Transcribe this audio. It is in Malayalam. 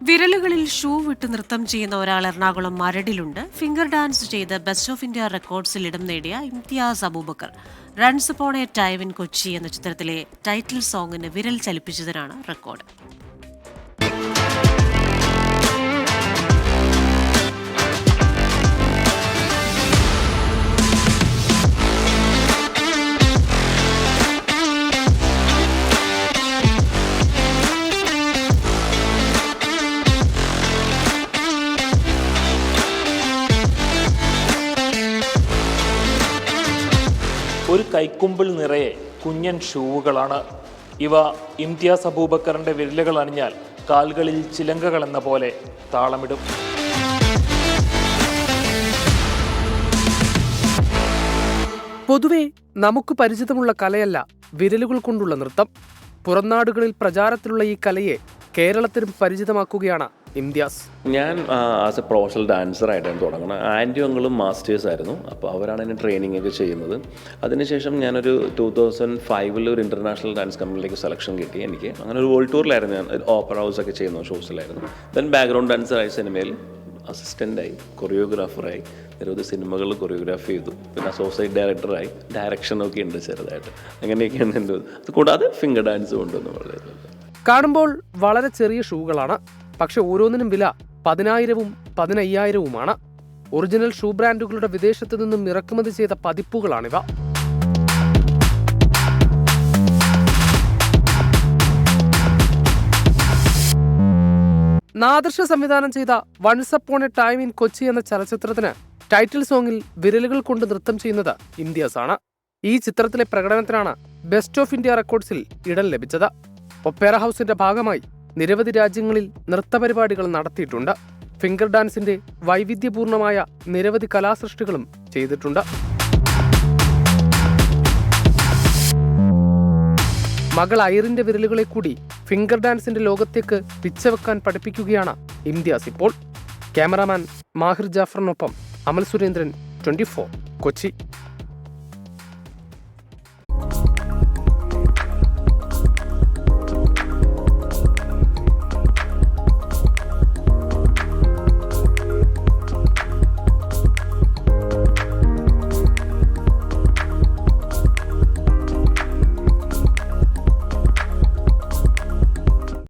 വിരലുകളിൽ ഷൂ വിട്ട് നൃത്തം ചെയ്യുന്ന ഒരാൾ എറണാകുളം മരടിലുണ്ട്. ഫിംഗർ ഡാൻസ് ചെയ്ത് ബെസ്റ്റ് ഓഫ് ഇന്ത്യ റെക്കോർഡ്സിൽ ഇടം നേടിയ Imtiaz Abubakar once upon a time in Kochi എന്ന ചിത്രത്തിലെ ടൈറ്റിൽ സോങ്ങിന് വിരൽ ചലിപ്പിച്ചതിനാണ് റെക്കോർഡ്. ഒരു കൈക്കുമ്പിൾ നിറയെ കുഞ്ഞൻ ഷൂവുകളാണ് ഇവ. ഇംതിയാസ് അബൂബക്കറിന്റെ വിരലുകൾ അണിഞ്ഞാൽ കാലുകളിൽ ചിലങ്കകൾ എന്ന പോലെ താളമിടും. പൊതുവെ നമുക്ക് പരിചിതമുള്ള കലയല്ല വിരലുകൾ കൊണ്ടുള്ള നൃത്തം. പുറംനാടുകളിൽ പ്രചാരത്തിലുള്ള ഈ കലയെ കേരളത്തിലും പരിചിതമാക്കുകയാണ് ഇംതിയാസ്. ഞാൻ ആസ് എ പ്രൊഫഷണൽ ഡാൻസറായിട്ടാണ് തുടങ്ങുന്നത്. ആൻറ്റി അങ്കിളും മാസ്റ്റേഴ്സ് ആയിരുന്നു. അപ്പോൾ അവരാണ് എന്നെ ട്രെയിനിങ് ഒക്കെ ചെയ്യുന്നത്. അതിനുശേഷം ഞാനൊരു 2005 ഒരു ഇൻ്റർനാഷണൽ ഡാൻസ് കമ്പനിയിലേക്ക് സെലക്ഷൻ കിട്ടി എനിക്ക്. അങ്ങനെ ഒരു വേൾഡ് ടൂറിലായിരുന്നു ഞാൻ. ഓപ്പറ ഹൗസ് ഒക്കെ ചെയ്യുന്ന ഷോസിലായിരുന്നു. ദെൻ ബാക്ക്ഗ്രൗണ്ട് ഡാൻസറായി സിനിമയിൽ അസിസ്റ്റൻ്റായി, കൊറിയോഗ്രാഫറായി, നിരവധി സിനിമകളിൽ കൊറിയോഗ്രാഫി ചെയ്തു. പിന്നെ അസോസിയേറ്റ് ഡയറക്ടറായി, ഡയറക്ഷനൊക്കെ ഉണ്ട് ചെറുതായിട്ട്. അങ്ങനെയൊക്കെയാണ് എൻ്റെ. അത് കൂടാതെ ഫിംഗർ ഡാൻസ് കൊണ്ടുവന്ന് വളരെ കാണുമ്പോൾ വളരെ ചെറിയ ഷൂകളാണ്. പക്ഷെ ഓരോന്നിനും വില 10,000-ഉം 15,000-ഉമാണ്. ഒറിജിനൽ ഷൂ ബ്രാൻഡുകളുടെ വിദേശത്തു നിന്നും ഇറക്കുമതി ചെയ്ത പതിപ്പുകളാണിവ. നാദർഷ സംവിധാനം ചെയ്ത once upon a time in Kochi എന്ന ചലച്ചിത്രത്തിന് ടൈറ്റിൽ സോങ്ങിൽ വിരലുകൾ കൊണ്ട് നൃത്തം ചെയ്യുന്നത് ഇംതിയാസ് ആണ്. ഈ ചിത്രത്തിലെ പ്രകടനത്തിനാണ് ബെസ്റ്റ് ഓഫ് ഇന്ത്യ റെക്കോർഡ്സിൽ ഇടം ലഭിച്ചത്. ഒപ്പേറ ഹൗസിന്റെ ഭാഗമായി നിരവധി രാജ്യങ്ങളിൽ നൃത്തപരിപാടികൾ നടത്തിയിട്ടുണ്ട്. ഫിംഗർ ഡാൻസിന്റെ വൈവിധ്യപൂർണമായ നിരവധി കലാസൃഷ്ടികളും ചെയ്തിട്ടുണ്ട്. മകൾ ഐറിന്റെ വിരലുകളെ കൂടി ഫിംഗർ ഡാൻസിന്റെ ലോകത്തേക്ക് പിച്ചവെക്കാൻ പഠിപ്പിക്കുകയാണ് ഇംതിയാസ് ഇപ്പോൾ. ക്യാമറാമാൻ മാഹിർ ജാഫറിനൊപ്പം അമൽ സുരേന്ദ്രൻ, 24 കൊച്ചി.